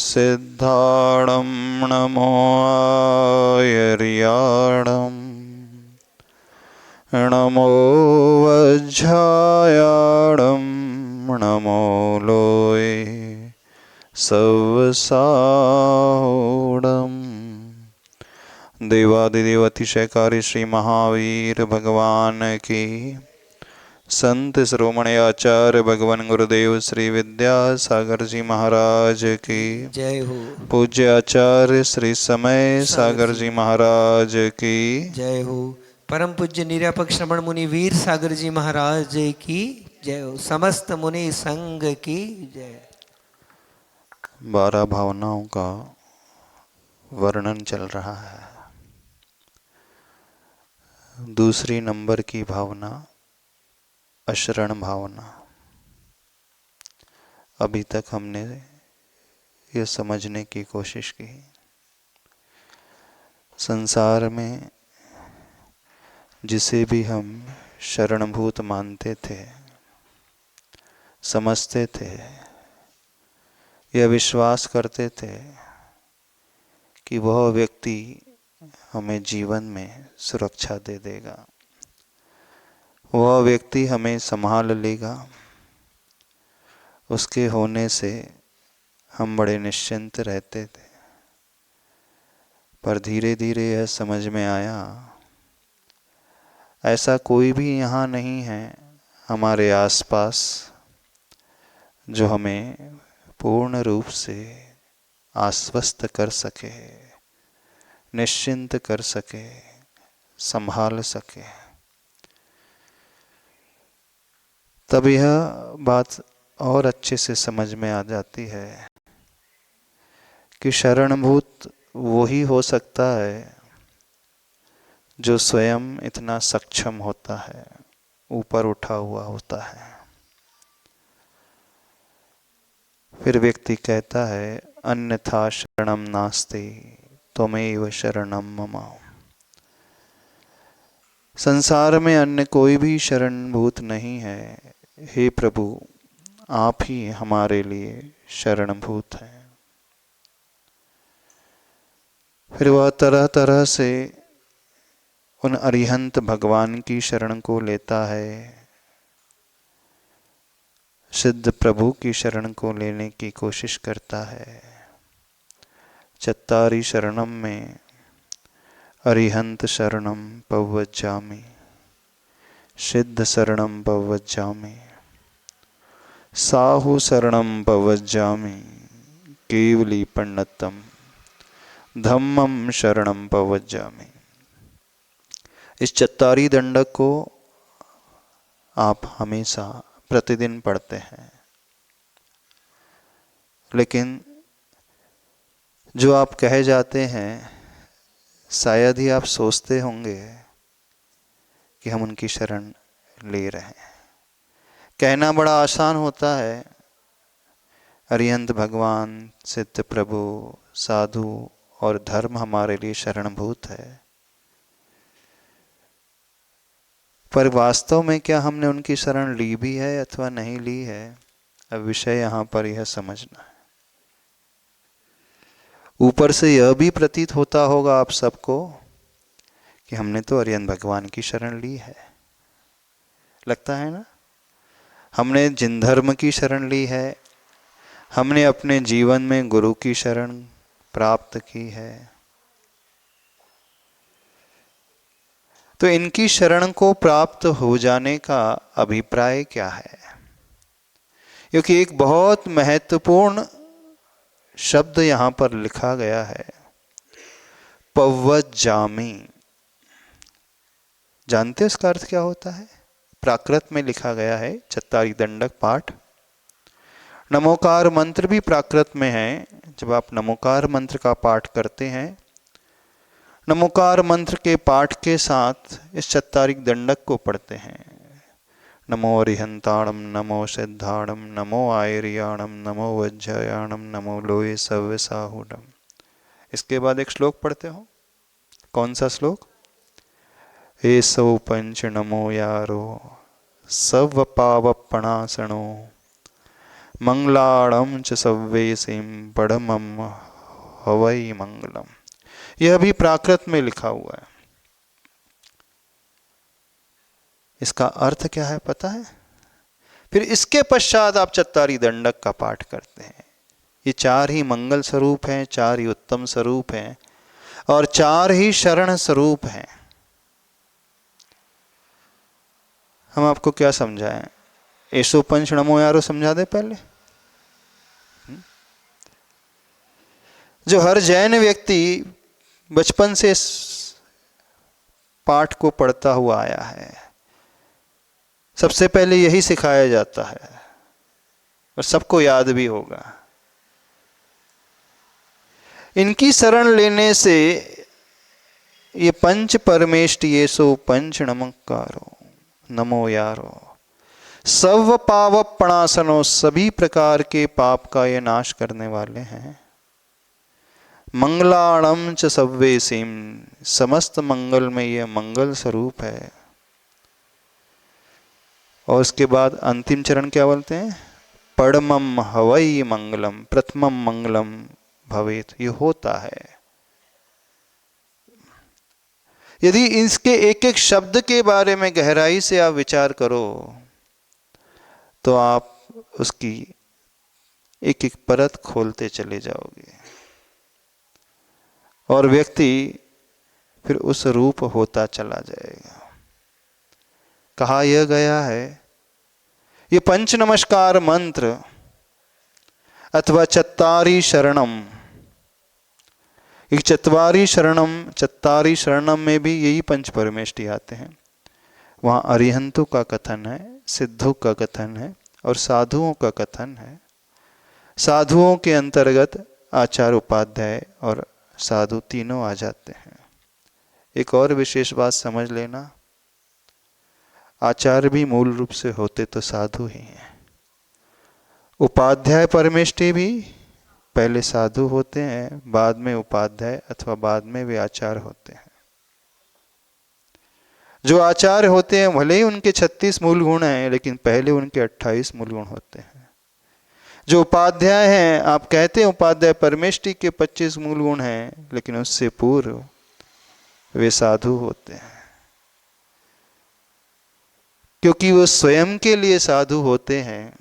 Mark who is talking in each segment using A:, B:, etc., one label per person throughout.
A: सिद्धाणं नमो आयर्याणं नमो वज्रायाणं नमो लोये सवसाहोडम्। देवादिदेव अतिशयकारी श्री महावीर भगवान की, संत शिरोमणि आचार्य भगवान गुरुदेव श्री विद्यासागर जी महाराज की
B: जय हो।
A: पूज्य आचार्य श्री समय सागर जी महाराज की
B: जय हो। परम पूज्य निरापक श्रवण मुनि वीर सागर जी महाराज की जय हो। समस्त मुनि संघ की जय।
A: 12 भावनाओं का वर्णन चल रहा है। दूसरी नंबर की भावना अशरण भावना। अभी तक हमने ये समझने की कोशिश की, संसार में जिसे भी हम शरणभूत मानते थे, समझते थे, यह विश्वास करते थे कि वह व्यक्ति हमें जीवन में सुरक्षा दे देगा, वह व्यक्ति हमें संभाल लेगा, उसके होने से हम बड़े निश्चिंत रहते थे। पर धीरे धीरे यह समझ में आया, ऐसा कोई भी यहाँ नहीं है हमारे आसपास जो हमें पूर्ण रूप से आश्वस्त कर सके, निश्चिंत कर सके, संभाल सके। तब यह बात और अच्छे से समझ में आ जाती है कि शरणभूत वही हो सकता है जो स्वयं इतना सक्षम होता है, ऊपर उठा हुआ होता है। फिर व्यक्ति कहता है अन्यथा शरणम नास्ति त्वमेव शरणम मम। संसार में अन्य कोई भी शरणभूत नहीं है, हे प्रभु आप ही हमारे लिए शरणभूत हैं। फिर वह तरह तरह से उन अरिहंत भगवान की शरण को लेता है, सिद्ध प्रभु की शरण को लेने की कोशिश करता है। चत्तारी शरणम में अरिहंत शरणम पव्वज्जामि, सिद्ध शरणम पव्वज्जामि, साहु शरणम पव्वज्जामि, केवली पंडितम धम्मम शरणम पव्वज्जामि। इस चत्तारी दंडक को आप हमेशा प्रतिदिन पढ़ते हैं, लेकिन जो आप कहे जाते हैं शायद ही आप सोचते होंगे कि हम उनकी शरण ले रहे हैं। कहना बड़ा आसान होता है, अरिहंत भगवान, सिद्ध प्रभु, साधु और धर्म हमारे लिए शरणभूत है। पर वास्तव में क्या हमने उनकी शरण ली भी है अथवा नहीं ली है, अब विषय यहाँ पर यह समझना है। ऊपर से यह भी प्रतीत होता होगा आप सबको कि हमने तो अरिहंत भगवान की शरण ली है, लगता है ना। हमने जिन धर्म की शरण ली है, हमने अपने जीवन में गुरु की शरण प्राप्त की है, तो इनकी शरण को प्राप्त हो जाने का अभिप्राय क्या है? क्योंकि एक बहुत महत्वपूर्ण शब्द यहां पर लिखा गया है, पव्वज्जामि। जानते हो इसका अर्थ क्या होता है? प्राकृत में लिखा गया है, चत्तारी दंडक पाठ। नमोकार मंत्र भी प्राकृत में है। जब आप नमोकार मंत्र का पाठ करते हैं, नमोकार मंत्र के पाठ के साथ इस चत्तारिक दंडक को पढ़ते हैं। नमो अरिहंताणम, नमो सिद्धाणम, नमो आयर्याणम, नमो वज्रयाणम, नमो लोये सव्यसाहूणम। इसके बाद एक श्लोक पढ़ते हो। कौन सा श्लोक? एसो पंच नमो यारो सव पावपणासणो मंगलाणं च सव्येसिं परमं हवै मंगलम। यह भी प्राकृत में लिखा हुआ है। इसका अर्थ क्या है पता है? फिर इसके पश्चात आप चत्तारी दंडक का पाठ करते हैं। ये चार ही मंगल स्वरूप हैं, चार ही उत्तम स्वरूप हैं और चार ही शरण स्वरूप हैं। हम आपको क्या समझाएं? एसो पंच नमो यारो समझा दे पहले। जो हर जैन व्यक्ति बचपन से इस पाठ को पढ़ता हुआ आया है, सबसे पहले यही सिखाया जाता है और सबको याद भी होगा। इनकी शरण लेने से ये पंच परमेष्टि ये सो पंच नमकारो नमो यारो सर्व पाप प्रणासनो, सभी प्रकार के पाप का ये नाश करने वाले हैं। मंगलाणं च सव्येसिं, समस्त मंगल में ये मंगल स्वरूप है। और उसके बाद अंतिम चरण क्या बोलते हैं? परमं हवै मंगलम, प्रथमम मंगलम भवेत। ये होता है। यदि इसके एक एक शब्द के बारे में गहराई से आप विचार करो तो आप उसकी एक एक परत खोलते चले जाओगे और व्यक्ति फिर उस रूप होता चला जाएगा। कहा यह गया है, ये पंच नमस्कार मंत्र अथवा चत्तारी शरणम, एक चत्वारी शरणम में भी यही पंच परमेष्टि आते हैं। वहाँ अरिहंतों का कथन है, सिद्धों का कथन है और साधुओं का कथन है। साधुओं के अंतर्गत आचार उपाध्याय और साधु तीनों आ जाते हैं। एक और विशेष बात समझ लेना, आचार्य भी मूल रूप से होते तो साधु ही हैं। उपाध्याय परमेष्टि भी पहले साधु होते हैं, बाद में उपाध्याय अथवा बाद में वे आचार्य होते हैं। जो आचार्य होते हैं भले ही उनके 36 मूल गुण हैं, लेकिन पहले उनके 28 मूल गुण होते हैं। जो उपाध्याय हैं, आप कहते हैं उपाध्याय परमेष्टि के 25 मूल गुण हैं, लेकिन उससे पूर्व वे साधु होते हैं, क्योंकि वो स्वयं के लिए साधु होते हैं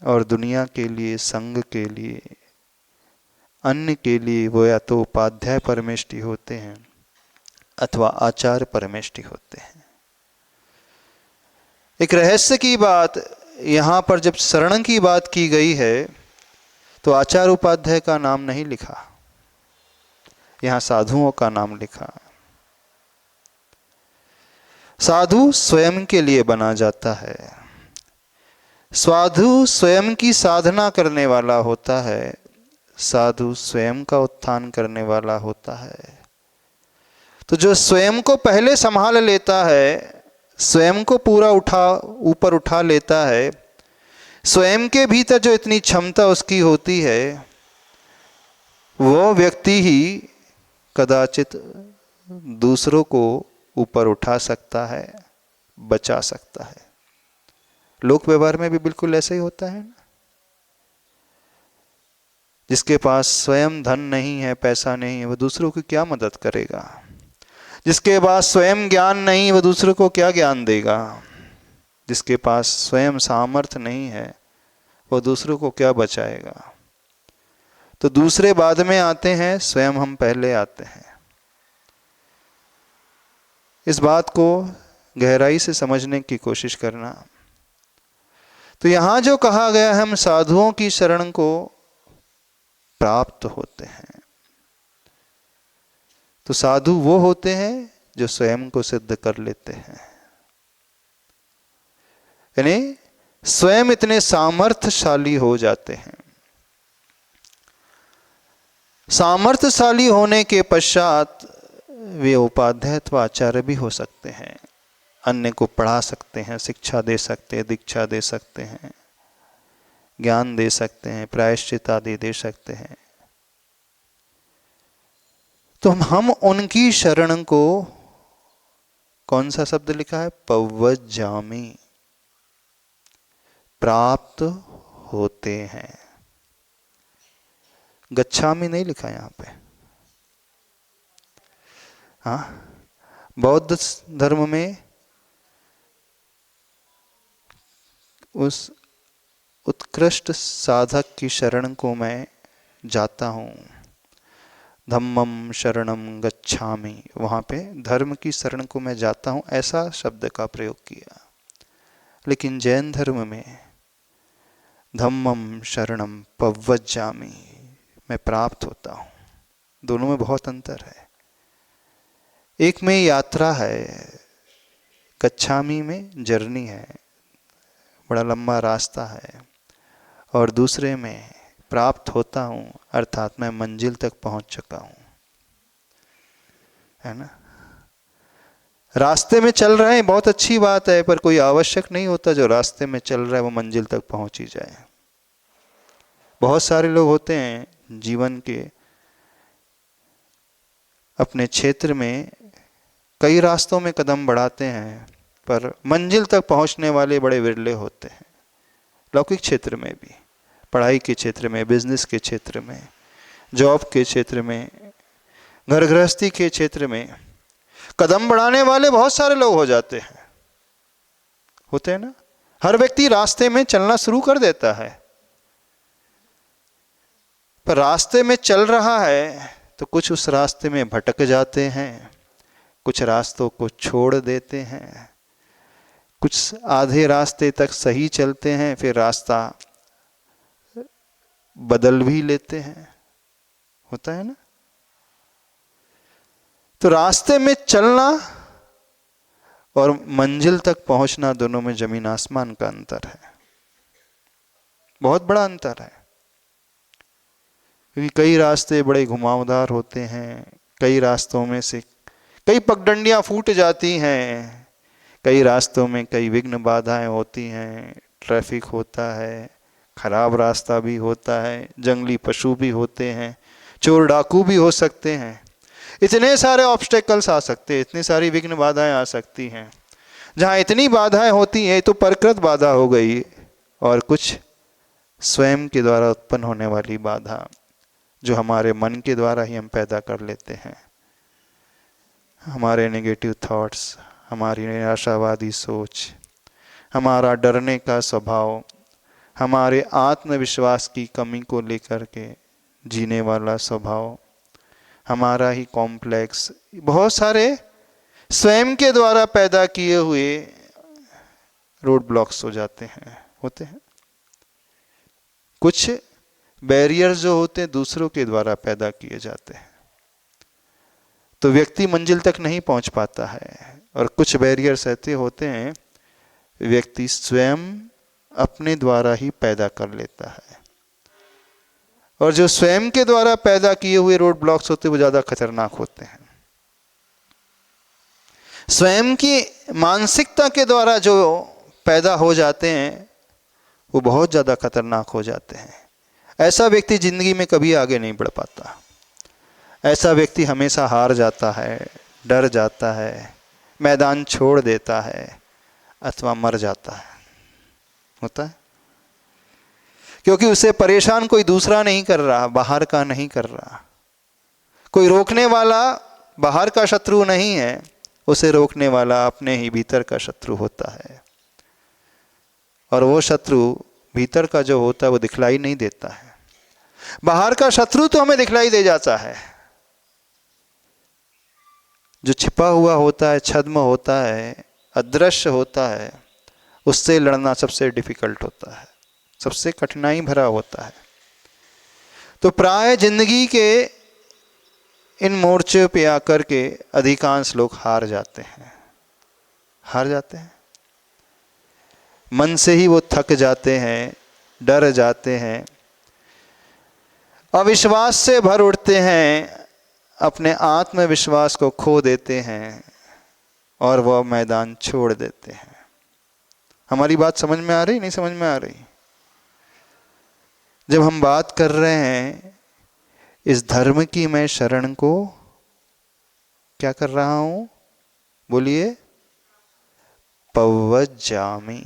A: और दुनिया के लिए, संघ के लिए, अन्य के लिए वो या तो उपाध्याय परमेष्टि होते हैं अथवा आचार्य परमेष्टि होते हैं। एक रहस्य की बात, यहाँ पर जब शरण की बात की गई है तो आचार्य उपाध्याय का नाम नहीं लिखा, यहाँ साधुओं का नाम लिखा। साधु स्वयं के लिए बना जाता है। साधु स्वयं की साधना करने वाला होता है, साधु स्वयं का उत्थान करने वाला होता है। तो जो स्वयं को पहले संभाल लेता है, स्वयं को पूरा ऊपर उठा लेता है, स्वयं के भीतर जो इतनी क्षमता उसकी होती है, वो व्यक्ति ही कदाचित दूसरों को ऊपर उठा सकता है, बचा सकता है। लोक व्यवहार में भी बिल्कुल ऐसा ही होता है। जिसके पास स्वयं धन नहीं है, पैसा नहीं है, वो दूसरों की क्या मदद करेगा? जिसके पास स्वयं ज्ञान नहीं, वो दूसरों को क्या ज्ञान देगा? जिसके पास स्वयं सामर्थ्य नहीं है, वो दूसरों को क्या बचाएगा? तो दूसरे बाद में आते हैं, स्वयं हम पहले आते हैं। इस बात को गहराई से समझने की कोशिश करना। तो यहां जो कहा गया है, हम साधुओं की शरण को प्राप्त होते हैं। तो साधु वो होते हैं जो स्वयं को सिद्ध कर लेते हैं, यानी स्वयं इतने सामर्थ्यशाली हो जाते हैं। सामर्थ्यशाली होने के पश्चात वे उपाध्याय अथवा आचार्य भी हो सकते हैं, अन्य को पढ़ा सकते हैं, शिक्षा दे सकते हैं, दीक्षा दे सकते हैं, ज्ञान दे सकते हैं, प्रायश्चित आदि दे सकते हैं। तो हम उनकी शरण को, कौन सा शब्द लिखा है? पव्वजामि, प्राप्त होते हैं। गच्छामि नहीं लिखा यहाँ पे। हाँ, बौद्ध धर्म में उस उत्कृष्ट साधक की शरण को मैं जाता हूँ। धम्मम शरणम गच्छामि, वहाँ पे धर्म की शरण को मैं जाता हूँ, ऐसा शब्द का प्रयोग किया। लेकिन जैन धर्म में धम्मम शरणम पव्वज्जामि, मैं प्राप्त होता हूँ। दोनों में बहुत अंतर है। एक में यात्रा है, गच्छामि में जर्नी है, बड़ा लंबा रास्ता है, और दूसरे में प्राप्त होता हूँ, अर्थात मैं मंजिल तक पहुंच चुका हूँ, है ना। रास्ते में चल रहे हैं, बहुत अच्छी बात है, पर कोई आवश्यक नहीं होता जो रास्ते में चल रहा है वो मंजिल तक पहुंच ही जाए। बहुत सारे लोग होते हैं जीवन के अपने क्षेत्र में कई रास्तों में कदम बढ़ाते हैं, पर मंजिल तक पहुंचने वाले बड़े विरले होते हैं। लौकिक क्षेत्र में भी, पढ़ाई के क्षेत्र में, बिजनेस के क्षेत्र में, जॉब के क्षेत्र में, घर गृहस्थी के क्षेत्र में कदम बढ़ाने वाले बहुत सारे लोग हो जाते हैं, होते हैं ना। हर व्यक्ति रास्ते में चलना शुरू कर देता है, पर रास्ते में चल रहा है तो कुछ उस रास्ते में भटक जाते हैं, कुछ रास्तों को छोड़ देते हैं, कुछ आधे रास्ते तक सही चलते हैं, फिर रास्ता बदल भी लेते हैं, होता है ना। तो रास्ते में चलना और मंजिल तक पहुंचना, दोनों में जमीन आसमान का अंतर है, बहुत बड़ा अंतर है। क्योंकि कई रास्ते बड़े घुमावदार होते हैं, कई रास्तों में से कई पगडंडियां फूट जाती हैं, कई रास्तों में कई विघ्न बाधाएं होती हैं, ट्रैफिक होता है, खराब रास्ता भी होता है, जंगली पशु भी होते हैं, चोर डाकू भी हो सकते हैं, इतने सारे ऑब्स्टेकल्स आ सकते हैं, इतनी सारी विघ्न बाधाएं आ सकती हैं। जहाँ इतनी बाधाएं होती हैं तो प्रकृत बाधा हो गई, और कुछ स्वयं के द्वारा उत्पन्न होने वाली बाधा जो हमारे मन के द्वारा ही हम पैदा कर लेते हैं। हमारे नेगेटिव थॉट्स, हमारी निराशावादी सोच, हमारा डरने का स्वभाव, हमारे आत्मविश्वास की कमी को लेकर के जीने वाला स्वभाव, हमारा ही कॉम्प्लेक्स, बहुत सारे स्वयं के द्वारा पैदा किए हुए रोड ब्लॉक्स हो जाते हैं, होते हैं। कुछ बैरियर्स जो होते हैं दूसरों के द्वारा पैदा किए जाते हैं, तो व्यक्ति मंजिल तक नहीं पहुंच पाता है। और कुछ बैरियर्स ऐसे होते हैं व्यक्ति स्वयं अपने द्वारा ही पैदा कर लेता है, और जो स्वयं के द्वारा पैदा किए हुए रोड ब्लॉक्स होते हैं वो ज्यादा खतरनाक होते हैं। स्वयं की मानसिकता के द्वारा जो पैदा हो जाते हैं वो बहुत ज्यादा खतरनाक हो जाते हैं। ऐसा व्यक्ति जिंदगी में कभी आगे नहीं बढ़ पाता, ऐसा व्यक्ति हमेशा हार जाता है, डर जाता है, मैदान छोड़ देता है, अथवा मर जाता है, होता है। क्योंकि उसे परेशान कोई दूसरा नहीं कर रहा, बाहर का नहीं कर रहा, कोई रोकने वाला बाहर का शत्रु नहीं है, उसे रोकने वाला अपने ही भीतर का शत्रु होता है। और वो शत्रु भीतर का जो होता है वो दिखलाई नहीं देता है। बाहर का शत्रु तो हमें दिखलाई दे जाता है, जो छिपा हुआ होता है, छद्म होता है, अदृश्य होता है, उससे लड़ना सबसे डिफिकल्ट होता है, सबसे कठिनाई भरा होता है। तो प्राय जिंदगी के इन मोर्चे पे आकर के अधिकांश लोग हार जाते हैं, हार जाते हैं, मन से ही वो थक जाते हैं, डर जाते हैं, अविश्वास से भर उठते हैं, अपने आत्मविश्वास को खो देते हैं और वह मैदान छोड़ देते हैं। हमारी बात समझ में आ रही, नहीं समझ में आ रही? जब हम बात कर रहे हैं इस धर्म की, मैं शरण को क्या कर रहा हूं, बोलिए, पव्वज्जामि,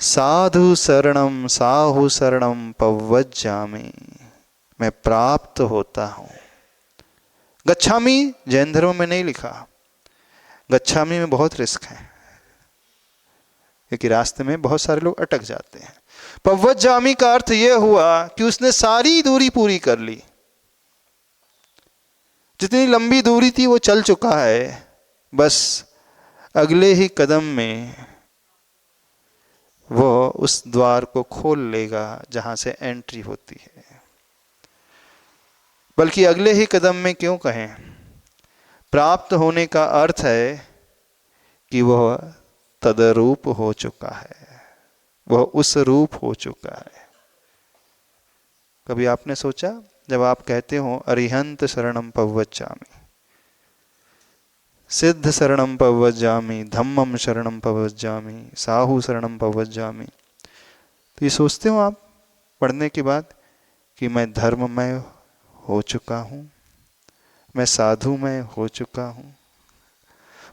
A: साधु शरणम साहु शरणम पव्वज्जामि, मैं प्राप्त होता हूं। गच्छामि जैन धर्म में नहीं लिखा, गच्छामि में बहुत रिस्क है, क्योंकि रास्ते में बहुत सारे लोग अटक जाते हैं। पव्वज्जामि का अर्थ यह हुआ कि उसने सारी दूरी पूरी कर ली, जितनी लंबी दूरी थी वो चल चुका है, बस अगले ही कदम में वो उस द्वार को खोल लेगा जहां से एंट्री होती है। बल्कि अगले ही कदम में क्यों कहें, प्राप्त होने का अर्थ है कि वह तदरूप हो चुका है, वह उस रूप हो चुका है। कभी आपने सोचा, जब आप कहते हो अरिहंत शरणम पव्वज्जामि, सिद्ध शरणम पव्वज्जामि, धम्मम शरणम पव्वज्जामि, साहु शरणम पव्वज्जामि, तो ये सोचते हो आप पढ़ने के बाद कि मैं धर्ममय हो चुका हूं, मैं साधुमय हो चुका हूं,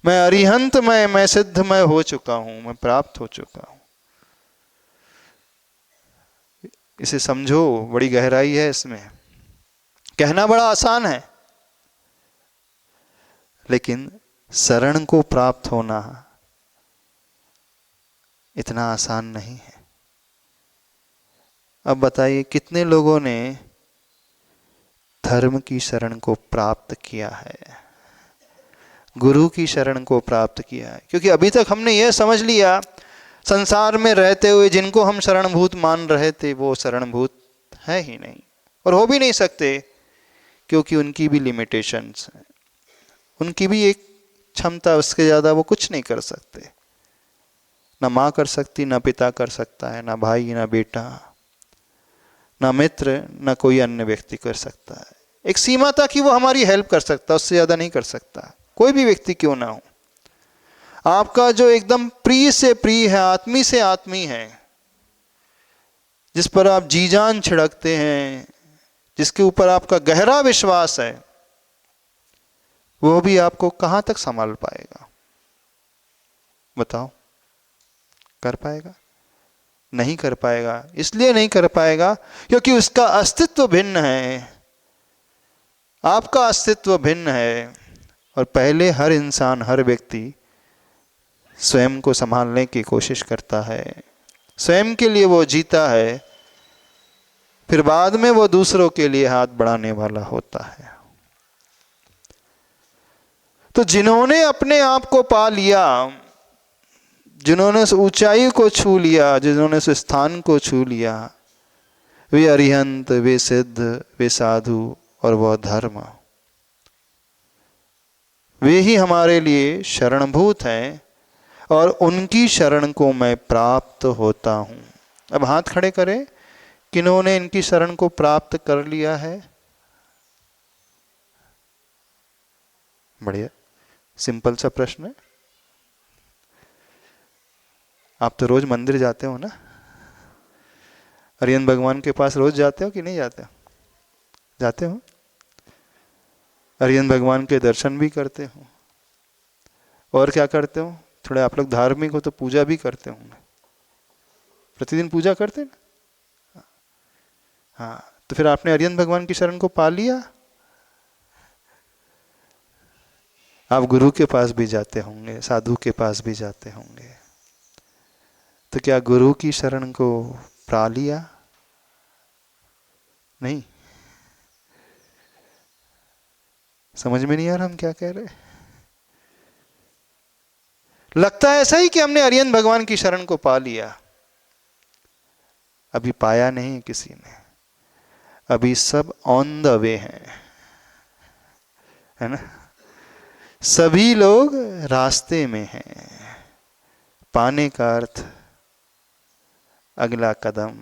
A: मैं अरिहंतमय, मैं सिद्धमय हो चुका हूं, मैं प्राप्त हो चुका हूं। इसे समझो, बड़ी गहराई है इसमें। कहना बड़ा आसान है, लेकिन शरण को प्राप्त होना इतना आसान नहीं है। अब बताइए कितने लोगों ने धर्म की शरण को प्राप्त किया है, गुरु की शरण को प्राप्त किया है? क्योंकि अभी तक हमने यह समझ लिया, संसार में रहते हुए जिनको हम शरणभूत मान रहे थे वो शरणभूत है ही नहीं, और हो भी नहीं सकते, क्योंकि उनकी भी लिमिटेशंस हैं, उनकी भी एक क्षमता, उसके ज़्यादा वो कुछ नहीं कर सकते। ना माँ कर सकती, ना पिता कर सकता है, ना भाई, ना बेटा, ना मित्र, ना कोई अन्य व्यक्ति कर सकता है। एक सीमा तक ही वो हमारी हेल्प कर सकता है, उससे ज़्यादा नहीं कर सकता, कोई भी व्यक्ति क्यों ना हो। आपका जो एकदम प्रिय से प्रिय है, आत्मी से आत्मी है, जिस पर आप जी जान छिड़कते हैं, जिसके ऊपर आपका गहरा विश्वास है, वो भी आपको कहां तक संभाल पाएगा? बताओ, कर पाएगा? नहीं कर पाएगा। इसलिए नहीं कर पाएगा क्योंकि उसका अस्तित्व भिन्न है, आपका अस्तित्व भिन्न है। और पहले हर इंसान, हर व्यक्ति स्वयं को संभालने की कोशिश करता है, स्वयं के लिए वो जीता है, फिर बाद में वो दूसरों के लिए हाथ बढ़ाने वाला होता है। तो जिन्होंने अपने आप को पा लिया, जिन्होंने उस ऊंचाई को छू लिया, जिन्होंने उस स्थान को छू लिया, वे अरिहंत, वे सिद्ध, वे साधु और वह धर्म, वे ही हमारे लिए शरणभूत हैं, और उनकी शरण को मैं प्राप्त होता हूं। अब हाथ खड़े करें, किन्होंने इनकी शरण को प्राप्त कर लिया है? बढ़िया, सिंपल सा प्रश्न है। आप तो रोज मंदिर जाते हो ना, अरिहंत भगवान के पास रोज जाते हो कि नहीं जाते हो? जाते हो। अरिहंत भगवान के दर्शन भी करते हो, और क्या करते हो? थोड़े आप लोग धार्मिक हो तो पूजा भी करते होंगे, प्रतिदिन पूजा करते ना? हाँ, तो फिर आपने अरिहंत भगवान की शरण को पा लिया। आप गुरु के पास भी जाते होंगे, साधु के पास भी जाते होंगे, तो क्या गुरु की शरण को पा लिया? नहीं। समझ में नहीं आ रहा हम क्या कह रहे? लगता है ऐसा ही कि हमने अरिहंत भगवान की शरण को पा लिया, अभी पाया नहीं किसी ने, अभी सब ऑन द वे हैं, है ना? सभी लोग रास्ते में हैं। पाने का अर्थ अगला कदम,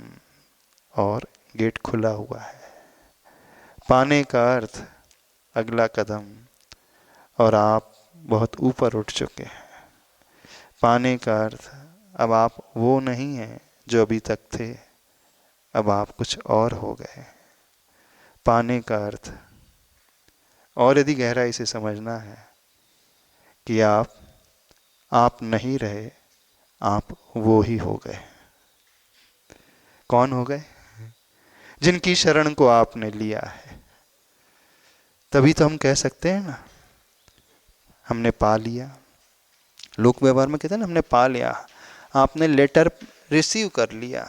A: और गेट खुला हुआ है। पाने का अर्थ अगला कदम, और आप बहुत ऊपर उठ चुके हैं। पाने का अर्थ अब आप वो नहीं हैं जो अभी तक थे, अब आप कुछ और हो गए। पाने का अर्थ, और यदि गहराई से समझना है, कि आप नहीं रहे, आप वो ही हो गए। कौन हो गए? जिनकी शरण को आपने लिया है। तभी तो हम कह सकते हैं ना, हमने पा लिया। लोक व्यवहार में कहते हैं ना, हमने पा लिया। आपने लेटर रिसीव कर लिया,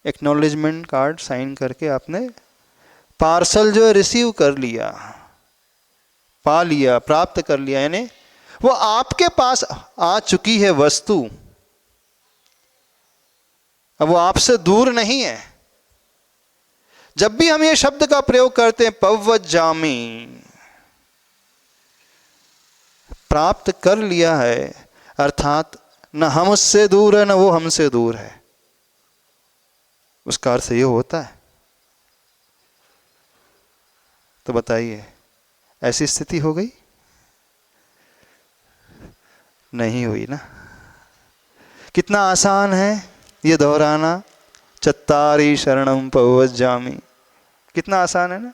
A: एक्नॉलेजमेंट कार्ड साइन करके आपने पार्सल जो है रिसीव कर लिया, पा लिया, प्राप्त कर लिया। यानी वो आपके पास आ चुकी है वस्तु, अब वो आपसे दूर नहीं है। जब भी हम ये शब्द का प्रयोग करते हैं पव्वजामी, प्राप्त कर लिया है, अर्थात न हम उससे दूर है न वो हमसे दूर है, उसका अर्थ ये होता है। तो बताइए, ऐसी स्थिति हो गई? नहीं हुई ना। कितना आसान है ये दोहराना, चत्तारी शरणम पव्वजामी। कितना आसान है ना,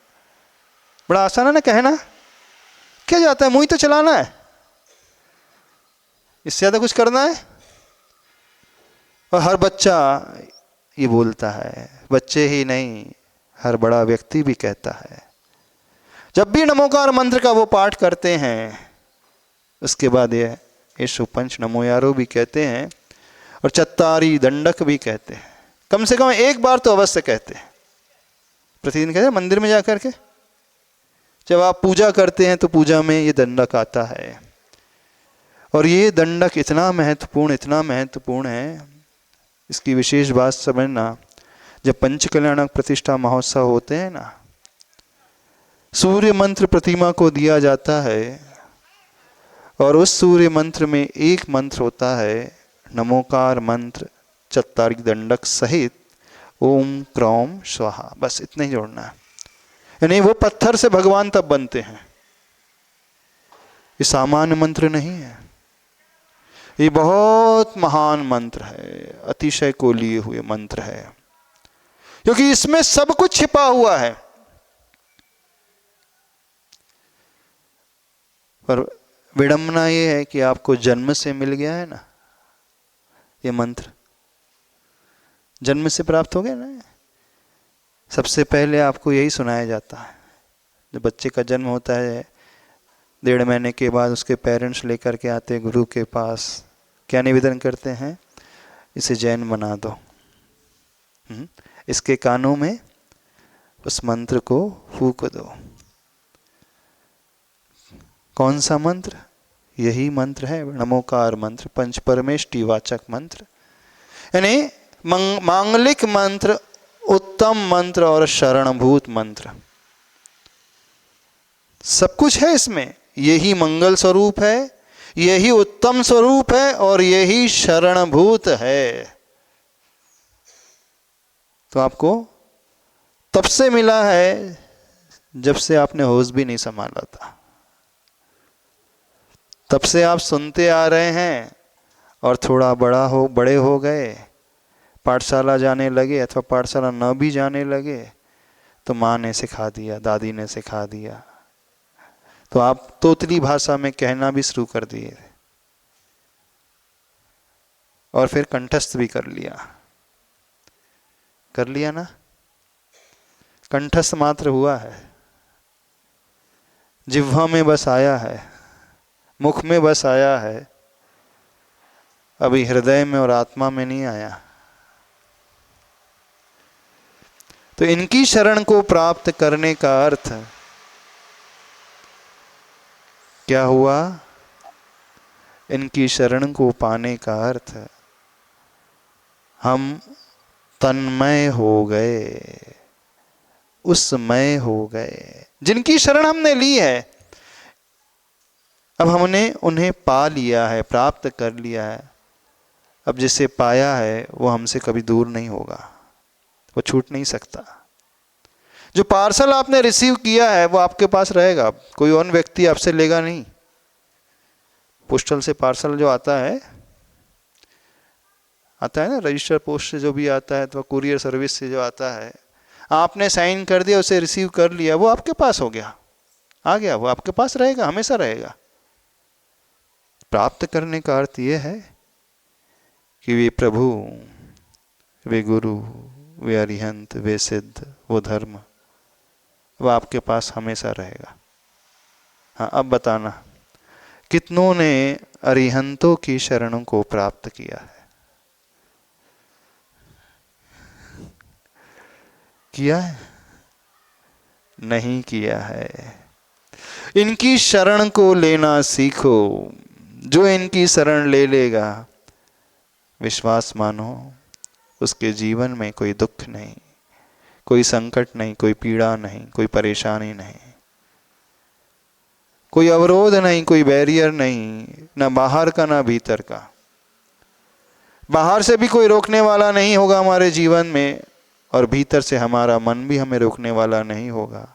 A: बड़ा आसान है ना कहना। क्या जाता है, मुंह ही तो चलाना है, इससे ज्यादा कुछ करना है? और हर बच्चा ये बोलता है, बच्चे ही नहीं हर बड़ा व्यक्ति भी कहता है। जब भी नमोकार मंत्र का वो पाठ करते हैं, उसके बाद ये ईशु पंच नमोयारो भी कहते हैं और चत्तारी दंडक भी कहते हैं। कम से कम एक बार तो अवश्य कहते हैं, प्रतिदिन कहते हैं मंदिर में जाकर के। जब आप पूजा करते हैं तो पूजा में ये दंडक आता है, और ये दंडक इतना महत्वपूर्ण, इतना महत्वपूर्ण है, इसकी विशेष बात समझना। जब पंचकल्याणक प्रतिष्ठा महोत्सव होते हैं ना, सूर्य मंत्र प्रतिमा को दिया जाता है, और उस सूर्य मंत्र में एक मंत्र होता है नमोकार मंत्र चत्तारी दंडक सहित ओम क्रौम स्वाहा। बस इतना ही जोड़ना है। यानी वो पत्थर से भगवान तब बनते हैं। ये सामान्य मंत्र नहीं है, ये बहुत महान मंत्र है, अतिशय को लिए हुए मंत्र है, क्योंकि इसमें सब कुछ छिपा हुआ है। पर विडंबना ये है कि आपको जन्म से मिल गया है ना ये मंत्र, जन्म से प्राप्त हो गया ना। सबसे पहले आपको यही सुनाया जाता है। जब बच्चे का जन्म होता है, 1.5 महीने के बाद उसके पेरेंट्स लेकर के आते हैं गुरु के पास। क्या निवेदन करते हैं? इसे जैन बना दो, इसके कानों में उस मंत्र को फूंक दो। कौन सा मंत्र? यही मंत्र है नमोकार मंत्र, पंच परमेष्टि वाचक मंत्र। यानी मांगलिक मंत्र, उत्तम मंत्र और शरणभूत मंत्र, सब कुछ है इसमें। यही मंगल स्वरूप है, यही उत्तम स्वरूप है, और यही शरणभूत है। तो आपको तब से मिला है जब से आपने होश भी नहीं संभाला था। तब से आप सुनते आ रहे हैं, और थोड़ा बड़े हो गए, पाठशाला जाने लगे, अथवा पाठशाला न भी जाने लगे तो माँ ने सिखा दिया, दादी ने सिखा दिया, तो आप तोतली भाषा में कहना भी शुरू कर दिए, और फिर कंठस्थ भी कर लिया ना। कंठस्थ मात्र हुआ है, जिह्वा में बस आया है, मुख में बस आया है, अभी हृदय में और आत्मा में नहीं आया। तो इनकी शरण को प्राप्त करने का अर्थ क्या हुआ? इनकी शरण को पाने का अर्थ हम तन्मय हो गए, उसमय हो गए। जिनकी शरण हमने ली है, अब हमने उन्हें पा लिया है, प्राप्त कर लिया है। अब जिसे पाया है वो हमसे कभी दूर नहीं होगा, वो छूट नहीं सकता। जो पार्सल आपने रिसीव किया है वो आपके पास रहेगा, कोई और व्यक्ति आपसे लेगा नहीं। पोस्टल से पार्सल जो आता है ना, रजिस्टर पोस्ट से जो भी आता है, तो कुरियर सर्विस से जो आता है, आपने साइन कर दिया, उसे रिसीव कर लिया, वो आपके पास हो गया, आ गया, वो आपके पास रहेगा, हमेशा रहेगा। प्राप्त करने का अर्थ ये है कि वे प्रभु वे गुरु, वे अरिहंत, वे सिद्ध, वो धर्म, वो आपके पास हमेशा रहेगा। हाँ, अब बताना कितनों ने अरिहंतों की शरणों को प्राप्त किया है? किया है? नहीं किया है। इनकी शरण को लेना सीखो। जो इनकी शरण ले लेगा, विश्वास मानो, उसके जीवन में कोई दुख नहीं, कोई संकट नहीं, कोई पीड़ा नहीं, कोई परेशानी नहीं, कोई अवरोध नहीं, कोई बैरियर नहीं, ना बाहर का ना भीतर का। बाहर से भी कोई रोकने वाला नहीं होगा हमारे जीवन में, और भीतर से हमारा मन भी हमें रोकने वाला नहीं होगा।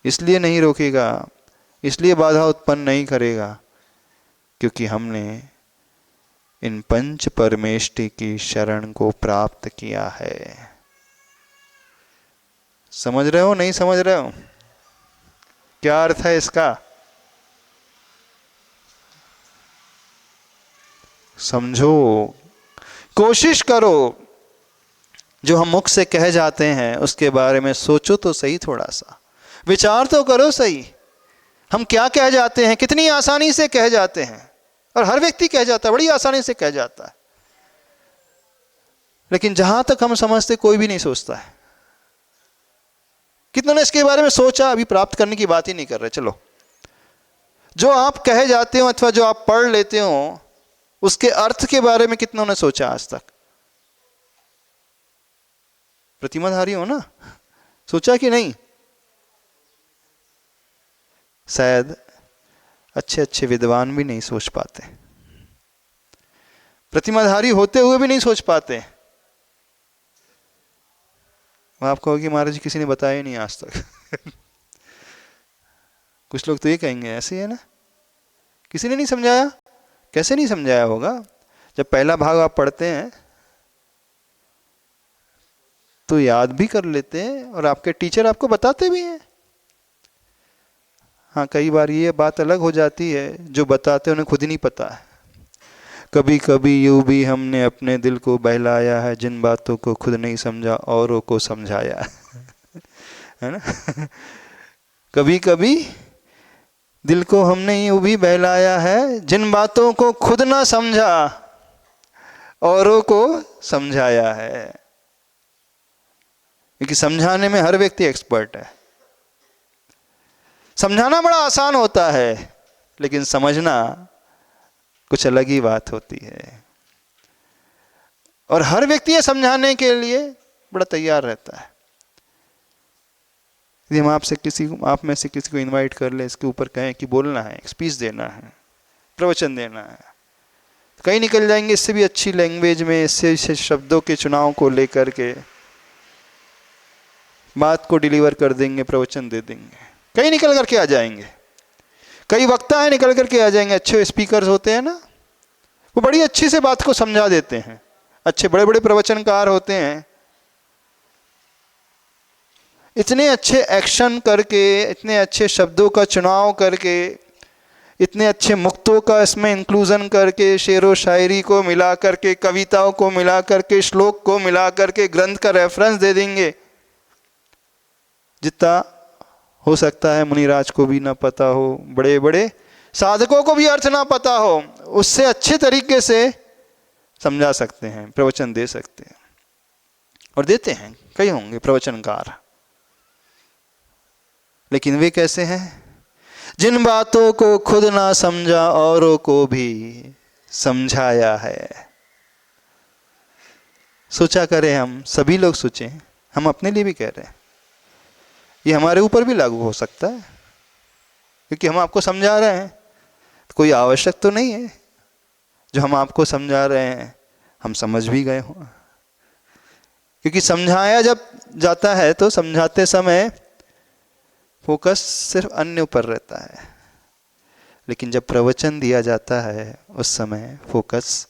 A: इसलिए नहीं रोकेगा, इसलिए बाधा उत्पन्न नहीं करेगा, क्योंकि हमने इन पंच परमेष्टि की शरण को प्राप्त किया है। समझ रहे हो? नहीं समझ रहे हो? क्या अर्थ है इसका? समझो, कोशिश करो। जो हम मुख से कह जाते हैं उसके बारे में सोचो तो सही, थोड़ा सा विचार तो करो सही। हम क्या कह जाते हैं, कितनी आसानी से कह जाते हैं, और हर व्यक्ति कह जाता है, बड़ी आसानी से कह जाता है। लेकिन जहां तक हम समझते कोई भी नहीं सोचता है। कितनों ने इसके बारे में सोचा? अभी प्राप्त करने की बात ही नहीं कर रहे। चलो, जो आप कह जाते हो अथवा जो आप पढ़ लेते हो, उसके अर्थ के बारे में कितनों ने सोचा आज तक? प्रतिमाधारी हो ना, सोचा कि नहीं? शायद अच्छे अच्छे विद्वान भी नहीं सोच पाते, प्रतिमाधारी होते हुए भी नहीं सोच पाते। आप कहोगे महाराज जी किसी ने बताया ही नहीं आज तक। कुछ लोग तो ये कहेंगे ऐसे ही है ना, किसी ने नहीं समझाया। कैसे नहीं समझाया होगा? जब पहला भाग आप पढ़ते हैं तो याद भी कर लेते हैं, और आपके टीचर आपको बताते भी हैं। हाँ, कई बार ये बात अलग हो जाती है, जो बताते हैं उन्हें खुद ही नहीं पता है। कभी कभी यूं भी हमने अपने दिल को बहलाया है, जिन बातों को खुद नहीं समझा औरों को समझाया। है ना? कभी कभी दिल को हमने यूं भी बहलाया है, जिन बातों को खुद ना समझा औरों को समझाया है। क्योंकि समझाने में हर व्यक्ति एक्सपर्ट है। समझाना बड़ा आसान होता है, लेकिन समझना कुछ अलग ही बात होती है। और हर व्यक्ति ये समझाने के लिए बड़ा तैयार रहता है। यदि हम आप में से किसी को इनवाइट कर ले, इसके ऊपर कहें कि बोलना है, स्पीच देना है, प्रवचन देना है, तो कहीं निकल जाएंगे इससे भी अच्छी लैंग्वेज में, इससे शब्दों के चुनाव को लेकर के बात को डिलीवर कर देंगे, प्रवचन दे देंगे, कहीं निकल करके आ जाएंगे। कई वक्ता है निकल करके आ जाएंगे, अच्छे स्पीकर्स होते हैं ना, वो बड़ी अच्छी से बात को समझा देते हैं। अच्छे बड़े बड़े प्रवचनकार होते हैं, इतने अच्छे एक्शन करके, इतने अच्छे शब्दों का चुनाव करके, इतने अच्छे मुक्तों का इसमें इंक्लूजन करके, शेरो शायरी को मिला करके, कविताओं को मिला करके, श्लोक को मिला करके, ग्रंथ का रेफरेंस दे देंगे। जितना हो सकता है मुनिराज को भी ना पता हो, बड़े बड़े साधकों को भी अर्थ ना पता हो, उससे अच्छे तरीके से समझा सकते हैं, प्रवचन दे सकते हैं, और देते हैं। कई होंगे प्रवचनकार, लेकिन वे कैसे हैं? जिन बातों को खुद ना समझा औरों को भी समझाया है। सोचा करें, हम सभी लोग सोचें, हम अपने लिए भी कह रहे हैं, ये हमारे ऊपर भी लागू हो सकता है, क्योंकि हम आपको समझा रहे हैं, तो कोई आवश्यक तो नहीं है जो हम आपको समझा रहे हैं हम समझ भी गए हों। क्योंकि समझाया जब जाता है तो समझाते समय फोकस सिर्फ अन्य ऊपर रहता है, लेकिन जब प्रवचन दिया जाता है उस समय फोकस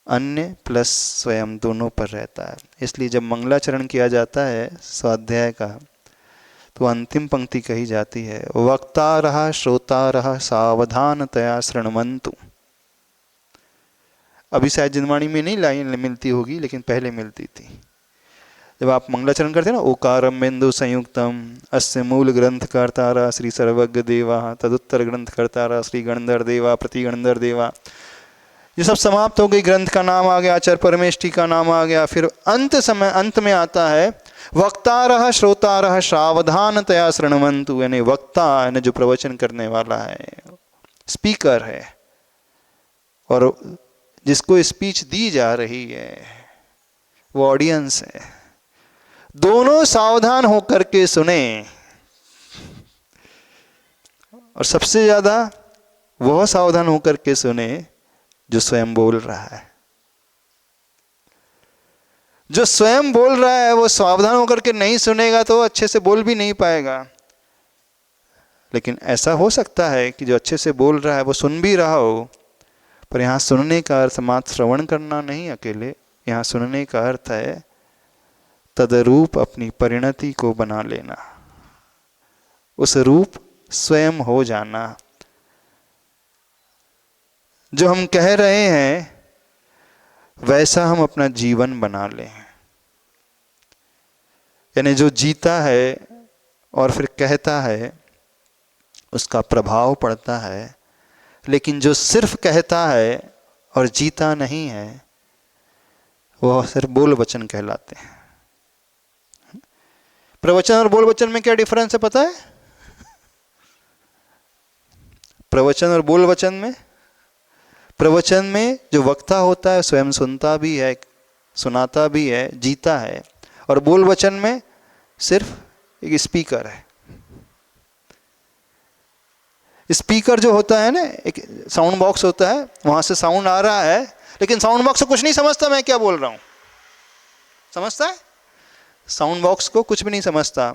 A: अन्य प्लस स्वयं दोनों पर रहता है। इसलिए जब मंगलाचरण किया जाता है स्वाध्याय का, तो अंतिम पंक्ति कही जाती है, वक्ता रहा श्रोता रहा सावधानतया शृण्वन्तु। अभी शायद जिनवाणी में नहीं लाइन मिलती होगी, लेकिन पहले मिलती थी। जब आप मंगलाचरण करते ना, ओकारम बिंदु संयुक्तम अस्य मूल ग्रंथ कर्तारा श्री सर्वज्ञ देवा तदुत्तर ग्रंथ कर्तारा श्री गणधर देवा प्रति गणधर देवा, ये सब समाप्त हो गई, ग्रंथ का नाम आ गया, आचार्य परमेष्ठी का नाम आ गया। फिर अंत में आता है वक्तारः श्रोतारः सावधानतया शृण्वन्तु, यानी वक्ता यानी जो प्रवचन करने वाला है, स्पीकर है, और जिसको स्पीच दी जा रही है वो ऑडियंस है। दोनों सावधान होकर के सुने, और सबसे ज्यादा वह सावधान होकर के सुने जो स्वयं बोल रहा है। जो स्वयं बोल रहा है वो सावधान होकर के नहीं सुनेगा तो अच्छे से बोल भी नहीं पाएगा। लेकिन ऐसा हो सकता है कि जो अच्छे से बोल रहा है वो सुन भी रहा हो, पर यहाँ सुनने का अर्थ मात्र श्रवण करना नहीं अकेले, यहाँ सुनने का अर्थ है तदरूप अपनी परिणति को बना लेना, उस रूप स्वयं हो जाना। जो हम कह रहे हैं वैसा हम अपना जीवन बना लें, यानी जो जीता है और फिर कहता है उसका प्रभाव पड़ता है, लेकिन जो सिर्फ कहता है और जीता नहीं है वह सिर्फ बोल वचन कहलाते हैं। प्रवचन और बोल वचन में क्या डिफरेंस है पता है? प्रवचन और बोल वचन में, प्रवचन में जो वक्ता होता है स्वयं सुनता भी है, सुनाता भी है, जीता है, और बोल वचन में सिर्फ एक स्पीकर है। स्पीकर जो होता है ना, एक साउंड बॉक्स होता है, वहां से साउंड आ रहा है, लेकिन साउंड बॉक्स को कुछ नहीं समझता मैं क्या बोल रहा हूं। समझता है? साउंड बॉक्स को कुछ भी नहीं समझता।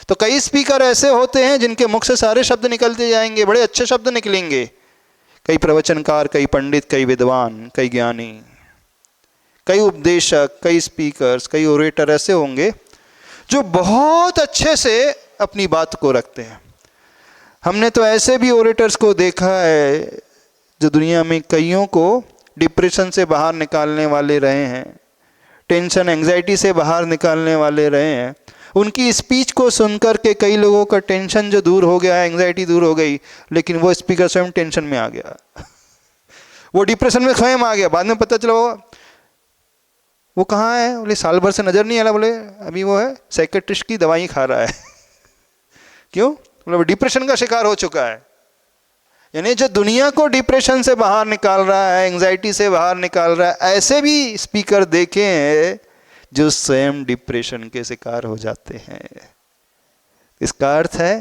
A: तो कई स्पीकर ऐसे होते हैं जिनके मुख से सारे शब्द निकलते जाएंगे, बड़े अच्छे शब्द निकलेंगे। कई प्रवचनकार, कई पंडित, कई विद्वान, कई ज्ञानी, कई उपदेशक, कई स्पीकर्स, कई ओरेटर ऐसे होंगे जो बहुत अच्छे से अपनी बात को रखते हैं। हमने तो ऐसे भी ओरेटर्स को देखा है जो दुनिया में कईयों को डिप्रेशन से बाहर निकालने वाले रहे हैं, टेंशन एंजाइटी से बाहर निकालने वाले रहे हैं। उनकी स्पीच को सुनकर के कई लोगों का टेंशन जो दूर हो गया, एंजाइटी दूर हो गई, लेकिन वो स्पीकर स्वयं टेंशन में आ गया वो डिप्रेशन में स्वयं आ गया। बाद में पता चला वो कहाँ है, बोले साल भर से नजर नहीं आ रहा, बोले अभी वो है साइकेट्रिस्ट की दवाई खा रहा है क्यों? बोले वो डिप्रेशन का शिकार हो चुका है। यानी जो दुनिया को डिप्रेशन से बाहर निकाल रहा है, एंजाइटी से बाहर निकाल रहा है, ऐसे भी स्पीकर देखे हैं जो स्वयं डिप्रेशन के शिकार हो जाते हैं। इसका अर्थ है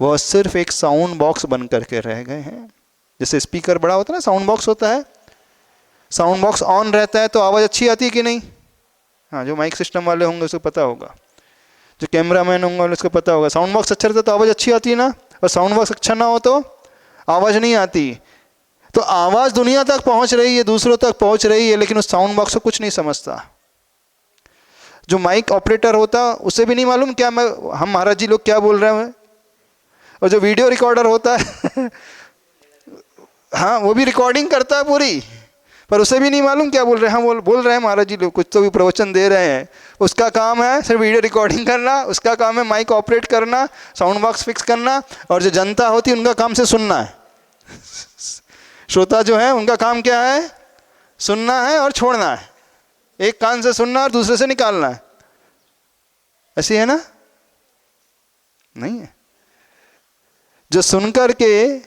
A: वह सिर्फ एक साउंड बॉक्स बन करके रह गए हैं। जैसे स्पीकर बड़ा होता है ना, साउंड बॉक्स होता है, साउंड बॉक्स ऑन रहता है तो आवाज़ अच्छी आती है कि नहीं? हाँ, जो माइक सिस्टम वाले होंगे उसको पता होगा, जो कैमरामैन होंगे उसको पता होगा। साउंड बॉक्स अच्छा रहता है तो आवाज़ अच्छी आती है ना, और साउंड बॉक्स अच्छा ना हो तो आवाज़ नहीं आती। तो आवाज़ दुनिया तक पहुंच रही है, दूसरों तक पहुंच रही है, लेकिन उस साउंड बॉक्स को कुछ नहीं समझता। जो माइक ऑपरेटर होता उसे भी नहीं मालूम क्या हम महाराज जी लोग क्या बोल रहे हैं, और जो वीडियो रिकॉर्डर होता है हाँ, वो भी रिकॉर्डिंग करता है पूरी, पर उसे भी नहीं मालूम क्या बोल रहे हैं। हाँ, बोल रहे हैं महाराज जी लोग, कुछ तो भी प्रवचन दे रहे हैं। उसका काम है सिर्फ वीडियो रिकॉर्डिंग करना, उसका काम है माइक ऑपरेट करना, साउंड बॉक्स फिक्स करना, और जो जनता होती है उनका काम से सुनना है। श्रोता जो है उनका काम क्या है? सुनना है और छोड़ना है। एक कान से सुनना और दूसरे से निकालना है। ऐसी है ना? नहीं है। जो सुनकर के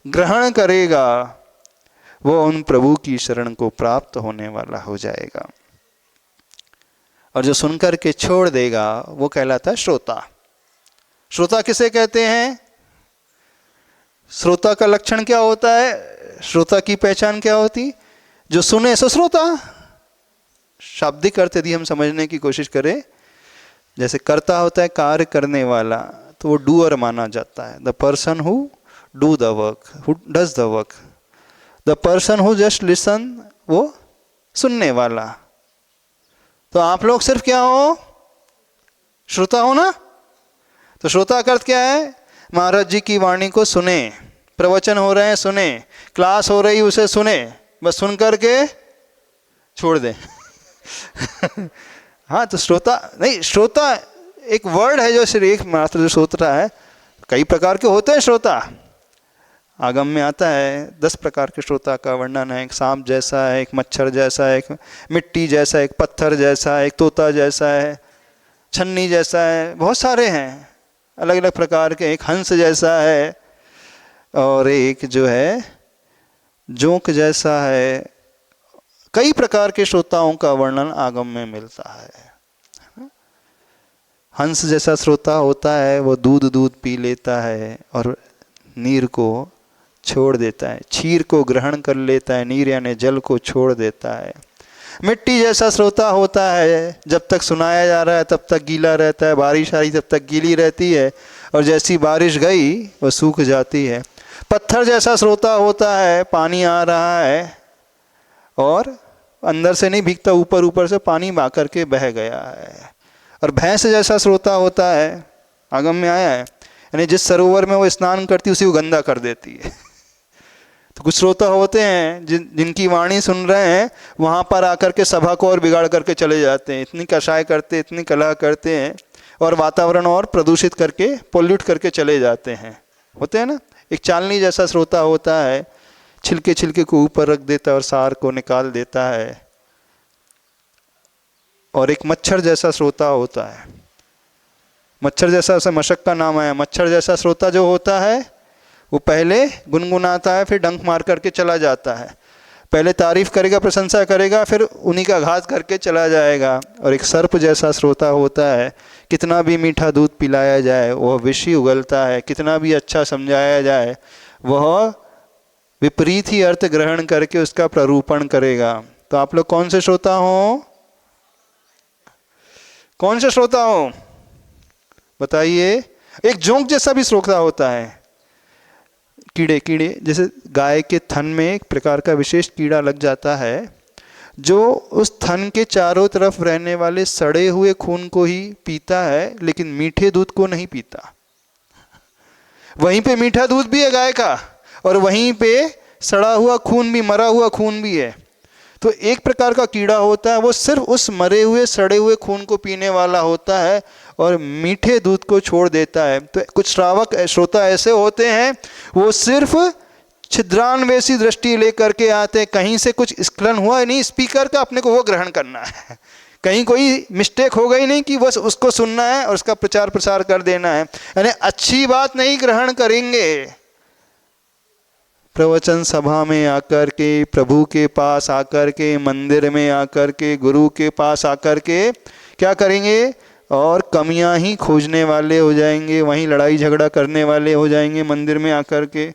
A: ग्रहण करेगा वो उन प्रभु की शरण को प्राप्त होने वाला हो जाएगा, और जो सुनकर के छोड़ देगा वो कहलाता है श्रोता। श्रोता किसे कहते हैं? श्रोता का लक्षण क्या होता है? श्रोता की पहचान क्या होती? जो सुने सो श्रोता। शाब्दिक अर्थ यदि हम समझने की कोशिश करें, जैसे कर्ता होता है कार्य करने वाला, तो वो डूअर माना जाता है। The person who do the work, who does the work. The person who just listen, वो सुनने वाला। तो आप लोग सिर्फ क्या हो? श्रोता हो ना? तो श्रोता का अर्थ क्या है? महाराज जी की वाणी को सुने, प्रवचन हो रहे हैं सुने, क्लास हो रही उसे सुने, बस सुन करके छोड़ दें। हाँ, तो श्रोता नहीं, श्रोता एक वर्ड है जो सिर्फ एक मात्र जो श्रोता है। कई प्रकार के होते हैं श्रोता, आगम में आता है 10 प्रकार के श्रोता का वर्णन है। एक सांप जैसा है, एक मच्छर जैसा है, एक मिट्टी जैसा है, एक पत्थर जैसा है, एक तोता जैसा है, छन्नी जैसा है, बहुत सारे हैं अलग अलग प्रकार के। एक हंस जैसा है और एक जो है जोंक जैसा है। कई प्रकार के श्रोताओं का वर्णन आगम में मिलता है। हंस जैसा श्रोता होता है, वो दूध पी लेता है और नीर को छोड़ देता है, क्षीर को ग्रहण कर लेता है, नीर यानी जल को छोड़ देता है। मिट्टी जैसा श्रोता होता है, जब तक सुनाया जा रहा है तब तक गीला रहता है, बारिश आई तब तक गीली रहती है और जैसी बारिश गई वो सूख जाती है। पत्थर जैसा श्रोता होता है, पानी आ रहा है और अंदर से नहीं भीगता, ऊपर ऊपर से पानी बहा करके बह गया है। और भैंस जैसा श्रोता होता है, आगम में आया है, यानी जिस सरोवर में वो स्नान करती उसी को गंदा कर देती है। तो कुछ श्रोता होते हैं जिनकी वाणी सुन रहे हैं, वहाँ पर आकर के सभा को और बिगाड़ करके चले जाते हैं, इतनी कषाय करते, इतनी कलह करते हैं और वातावरण और प्रदूषित करके, पोल्यूट करके चले जाते हैं। होते हैं ना। एक चालनी जैसा श्रोता होता है, छिलके छिलके को ऊपर रख देता है और सार को निकाल देता है। और एक मच्छर जैसा श्रोता होता है, मच्छर जैसा, उसे मशक का नाम है। मच्छर जैसा श्रोता जो होता है वो पहले गुनगुनाता है, फिर डंक मार करके चला जाता है। पहले तारीफ करेगा, प्रशंसा करेगा, फिर उन्हीं का घात करके चला जाएगा। और एक सर्प जैसा श्रोता होता है, कितना भी मीठा दूध पिलाया जाए वह विष ही उगलता है, कितना भी अच्छा समझाया जाए वह विपरीत ही अर्थ ग्रहण करके उसका प्ररूपण करेगा। तो आप लोग कौन से श्रोता हो? कौन से श्रोता हो बताइए। एक जोंक जैसा भी श्रोता होता है, कीड़े जैसे गाय के थन में एक प्रकार का विशेष कीड़ा लग जाता है जो उस थन के चारों तरफ रहने वाले सड़े हुए खून को ही पीता है, लेकिन मीठे दूध को नहीं पीता। वहीं पे मीठा दूध भी है गाय का और वहीं पे सड़ा हुआ खून भी, मरा हुआ खून भी है। तो एक प्रकार का कीड़ा होता है, वो सिर्फ उस मरे हुए सड़े हुए खून को पीने वाला होता है और मीठे दूध को छोड़ देता है। तो कुछ श्रावक श्रोता ऐसे होते हैं, वो सिर्फ छिद्रान्वेषी दृष्टि लेकर के आते हैं, कहीं से कुछ स्खलन हुआ ही नहीं स्पीकर का, अपने को वो ग्रहण करना है। कहीं कोई मिस्टेक हो गई नहीं कि बस उसको सुनना है और उसका प्रचार प्रसार कर देना है, यानी अच्छी बात नहीं ग्रहण करेंगे। प्रवचन सभा में आकर के, प्रभु के पास आकर के, मंदिर में आकर के, गुरु के पास आकर के क्या करेंगे? और कमियां ही खोजने वाले हो जाएंगे, वहीं लड़ाई झगड़ा करने वाले हो जाएंगे। मंदिर में आकर के,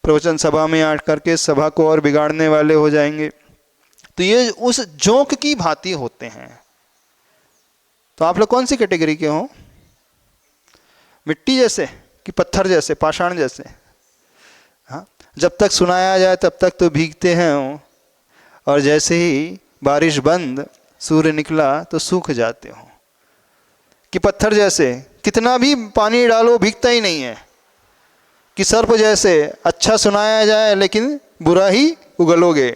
A: प्रवचन सभा में आकर के सभा को और बिगाड़ने वाले हो जाएंगे। तो ये उस जोंक की भांति होते हैं। तो आप लोग कौन सी कैटेगरी के हो? मिट्टी जैसे कि पत्थर जैसे, पाषाण जैसे? हाँ, जब तक सुनाया जाए तब तक तो भीगते हैं और जैसे ही बारिश बंद, सूर्य निकला तो सूख जाते हो। कि पत्थर जैसे कितना भी पानी डालो भीगता ही नहीं है। कि सर्प जैसे अच्छा सुनाया जाए लेकिन बुरा ही उगलोगे।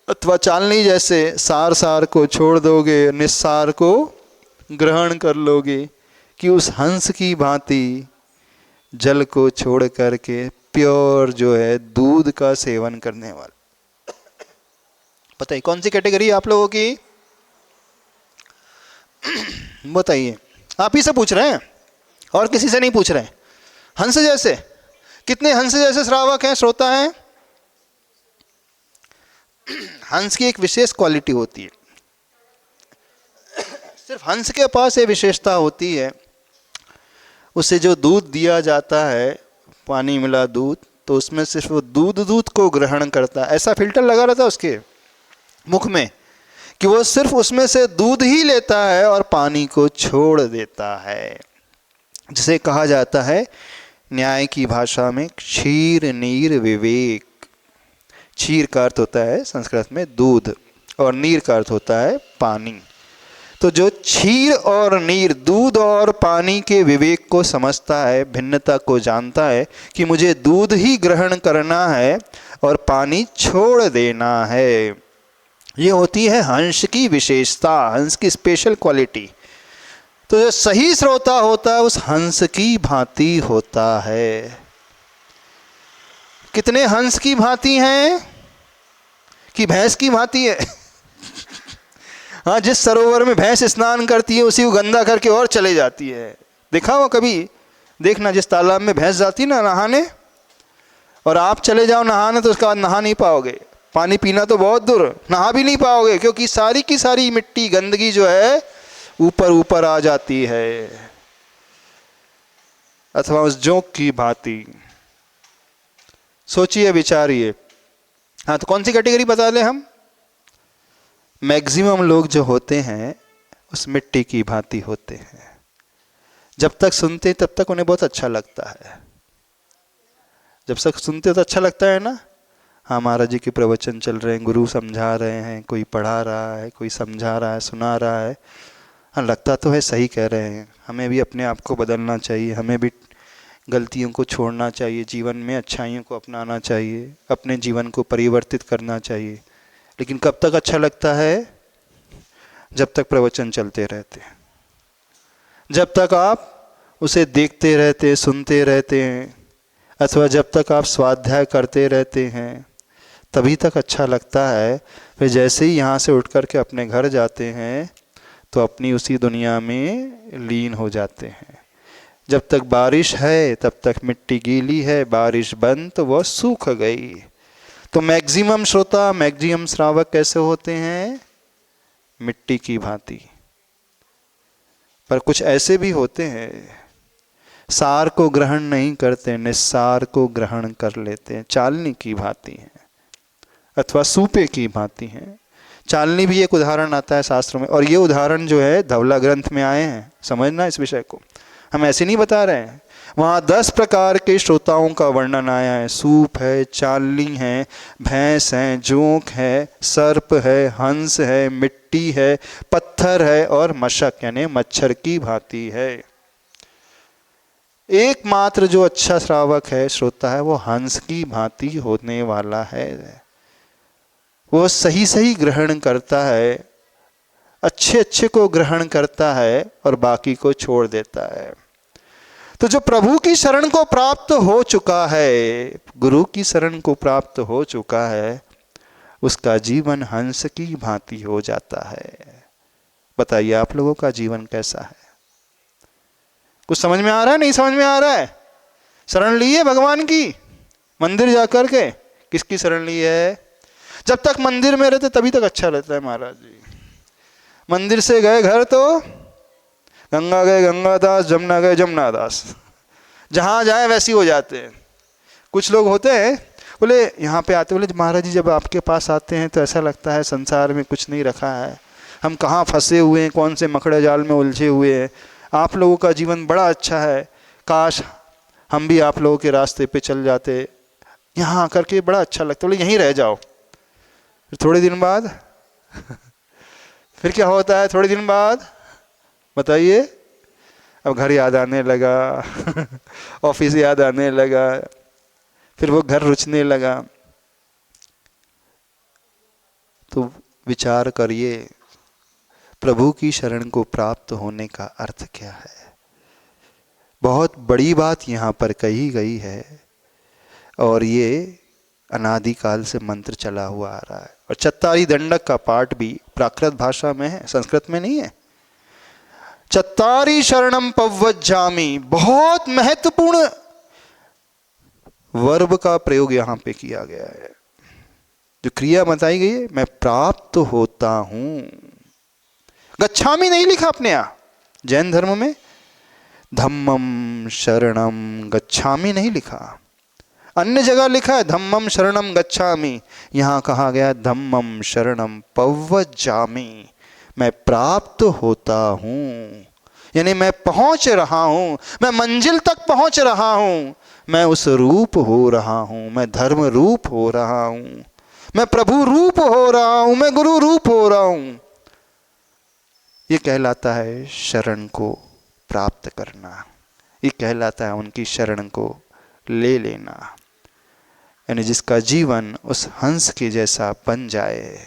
A: अथवा चालनी जैसे सार सार को छोड़ दोगे, निस्सार को ग्रहण कर लोगे। कि उस हंस की भांति जल को छोड़ करके प्योर जो है दूध का सेवन करने वाला। बताइए कौन सी कैटेगरी आप लोगों की? बताइए, आप ही से पूछ रहे हैं और किसी से नहीं पूछ रहे हैं। हंस जैसे, कितने हंस जैसे श्रावक हैं, श्रोता हैं? हंस की एक विशेष क्वालिटी होती है, सिर्फ हंस के पास ये विशेषता होती है, उसे जो दूध दिया जाता है, पानी मिला दूध, तो उसमें सिर्फ वो दूध को ग्रहण करता है। ऐसा फिल्टर लगा रहता है उसके मुख में कि वो सिर्फ उसमें से दूध ही लेता है और पानी को छोड़ देता है। जिसे कहा जाता है न्याय की भाषा में क्षीर नीर विवेक। क्षीर का अर्थ होता है संस्कृत में दूध और नीर का अर्थ होता है पानी। तो जो क्षीर और नीर, दूध और पानी के विवेक को समझता है, भिन्नता को जानता है कि मुझे दूध ही ग्रहण करना है और पानी छोड़ देना है, ये होती है हंस की विशेषता, हंस की स्पेशल क्वालिटी। तो जो सही श्रोता होता है उस हंस की भांति होता है। कितने हंस की भांति हैं कि भैंस की भांति है? हाँ, जिस सरोवर में भैंस स्नान करती है उसी को गंदा करके और चले जाती है। देखा हो कभी? देखना, जिस तालाब में भैंस जाती है ना नहाने, और आप चले जाओ नहाने, तो उसके बाद नहा नहीं पाओगे। पानी पीना तो बहुत दूर, नहा भी नहीं पाओगे, क्योंकि सारी की सारी मिट्टी, गंदगी जो है ऊपर ऊपर आ जाती है। अथवा उस जोंक की भांति सोचिए, विचारिए। हाँ, तो कौन सी कैटेगरी बता लें हम? मैक्सिमम लोग जो होते हैं उस मिट्टी की भांति होते हैं। जब तक सुनते तब तक उन्हें बहुत अच्छा लगता है। जब तक सुनते तो अच्छा लगता है ना। हाँ, महाराज जी के प्रवचन चल रहे हैं, गुरु समझा रहे हैं, कोई पढ़ा रहा है, कोई समझा रहा है, सुना रहा है। हाँ, लगता तो है सही कह रहे हैं। हमें भी अपने आप को बदलना चाहिए, हमें भी गलतियों को छोड़ना चाहिए, जीवन में अच्छाइयों को अपनाना चाहिए, अपने जीवन को परिवर्तित करना चाहिए। लेकिन कब तक अच्छा लगता है? जब तक प्रवचन चलते रहते हैं, जब तक आप उसे देखते रहते, सुनते रहते हैं, अथवा जब तक आप स्वाध्याय करते रहते हैं, तभी तक अच्छा लगता है। फिर जैसे ही यहाँ से उठ कर के अपने घर जाते हैं तो अपनी उसी दुनिया में लीन हो जाते हैं। जब तक बारिश है तब तक मिट्टी गीली है, बारिश बंद तो वह सूख गई। तो मैक्सिमम श्रोता, मैक्सिमम श्रावक कैसे होते हैं? मिट्टी की भांति। पर कुछ ऐसे भी होते हैं सार को ग्रहण नहीं करते, निस्सार को ग्रहण कर लेते हैं, चालनी की भांति हैं अथवा सूपे की भांति हैं। चालनी भी एक उदाहरण आता है शास्त्रों में, और ये उदाहरण जो है धवला ग्रंथ में आए हैं। समझना इस विषय को, हम ऐसे नहीं बता रहे हैं। वहाँ 10 प्रकार के श्रोताओं का वर्णन आया है। सूप है, चालनी है, भैंस है, जोंक है, सर्प है, हंस है, मिट्टी है, पत्थर है और मशक यानी मच्छर की भांति है। एकमात्र जो अच्छा श्रावक है, श्रोता है, वो हंस की भांति होने वाला है। वो सही सही ग्रहण करता है, अच्छे अच्छे को ग्रहण करता है और बाकी को छोड़ देता है। तो जो प्रभु की शरण को प्राप्त हो चुका है, गुरु की शरण को प्राप्त हो चुका है, उसका जीवन हंस की भांति हो जाता है। बताइए आप लोगों का जीवन कैसा है? कुछ समझ में आ रहा है? नहीं समझ में आ रहा है? शरण ली है भगवान की? मंदिर जाकर के किसकी शरण ली है? जब तक मंदिर में रहते तभी तक अच्छा रहता है महाराज जी। मंदिर से गए घर तो गंगा गए गंगादास, जमुना गए जमुनादास, जहाँ जाए वैसे हो जाते हैं। कुछ लोग होते हैं, बोले यहाँ पे आते, बोले महाराज जी जब आपके पास आते हैं तो ऐसा लगता है संसार में कुछ नहीं रखा है, हम कहाँ फंसे हुए हैं, कौन से मकड़े जाल में उलझे हुए हैं। आप लोगों का जीवन बड़ा अच्छा है, काश हम भी आप लोगों के रास्ते पे चल जाते, यहाँ आकर के बड़ा अच्छा लगता। बोले यहीं रह जाओ। फिर थोड़े दिन बाद फिर क्या होता है? थोड़े दिन बाद बताइए, अब घर याद आने लगा ऑफिस याद आने लगा, फिर वो घर रुचने लगा। तो विचार करिए, प्रभु की शरण को प्राप्त होने का अर्थ क्या है? बहुत बड़ी बात यहाँ पर कही गई है, और ये अनादिकाल से मंत्र चला हुआ आ रहा है। और चत्तारी दंडक का पाठ भी प्राकृत भाषा में है, संस्कृत में नहीं है। चत्तारी शरणम पव्वज्जामि, बहुत महत्वपूर्ण वर्ब का प्रयोग यहां पे किया गया है। जो क्रिया बताई गई है, मैं प्राप्त होता हूं। गच्छामि नहीं लिखा अपने यहां, जैन धर्म में धम्मम शरणम गच्छामि नहीं लिखा, अन्य जगह लिखा है धम्मम शरणम गच्छामि, यहां कहा गया धम्मम शरणम पव्वज्जामि, मैं प्राप्त होता हूं, यानी मैं पहुंच रहा हूं, मैं मंजिल तक पहुंच रहा हूं, मैं उस रूप हो रहा हूं, मैं धर्म रूप हो रहा हूं, मैं प्रभु रूप हो रहा हूं, मैं गुरु रूप हो रहा हूं। ये कहलाता है शरण को प्राप्त करना, ये कहलाता है उनकी शरण को ले लेना। यानी जिसका जीवन उस हंस के जैसा बन जाए,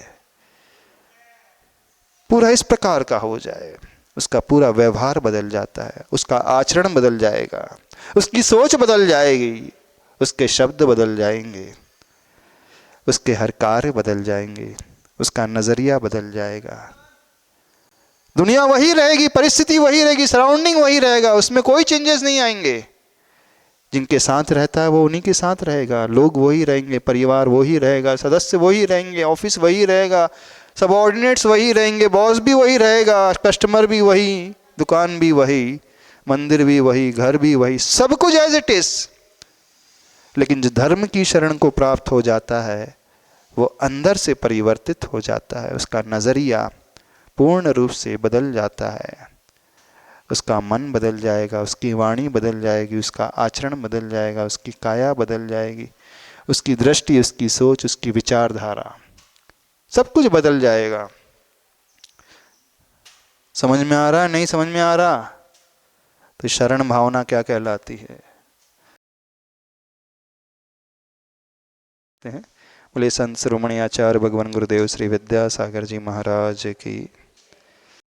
A: पूरा इस प्रकार का हो जाए, उसका पूरा व्यवहार बदल जाता है, उसका आचरण बदल जाएगा, उसकी सोच बदल जाएगी, उसके शब्द बदल जाएंगे, उसके हर कार्य बदल जाएंगे, उसका नजरिया बदल जाएगा। दुनिया वही रहेगी, परिस्थिति वही रहेगी, सराउंडिंग वही रहेगा, उसमें कोई चेंजेस नहीं आएंगे। जिनके साथ रहता है वो उन्हीं के साथ रहेगा, लोग वही रहेंगे, परिवार वही रहेगा, सदस्य वही रहेंगे, ऑफिस वही रहेगा, सबऑर्डिनेट्स वही रहेंगे, बॉस भी वही रहेगा, कस्टमर भी वही, दुकान भी वही, मंदिर भी वही, घर भी वही, सब कुछ एज इट इज। लेकिन जो धर्म की शरण को प्राप्त हो जाता है वो अंदर से परिवर्तित हो जाता है, उसका नजरिया पूर्ण रूप से बदल जाता है, उसका मन बदल जाएगा, उसकी वाणी बदल जाएगी, उसका आचरण बदल जाएगा, उसकी काया बदल जाएगी, उसकी दृष्टि, उसकी सोच, उसकी विचारधारा, सब कुछ बदल जाएगा। समझ में आ रहा है? नहीं समझ में आ रहा? तो शरण भावना क्या कहलाती है? बोले संत शिरोमणि आचार्य भगवान गुरुदेव श्री विद्यासागर जी महाराज की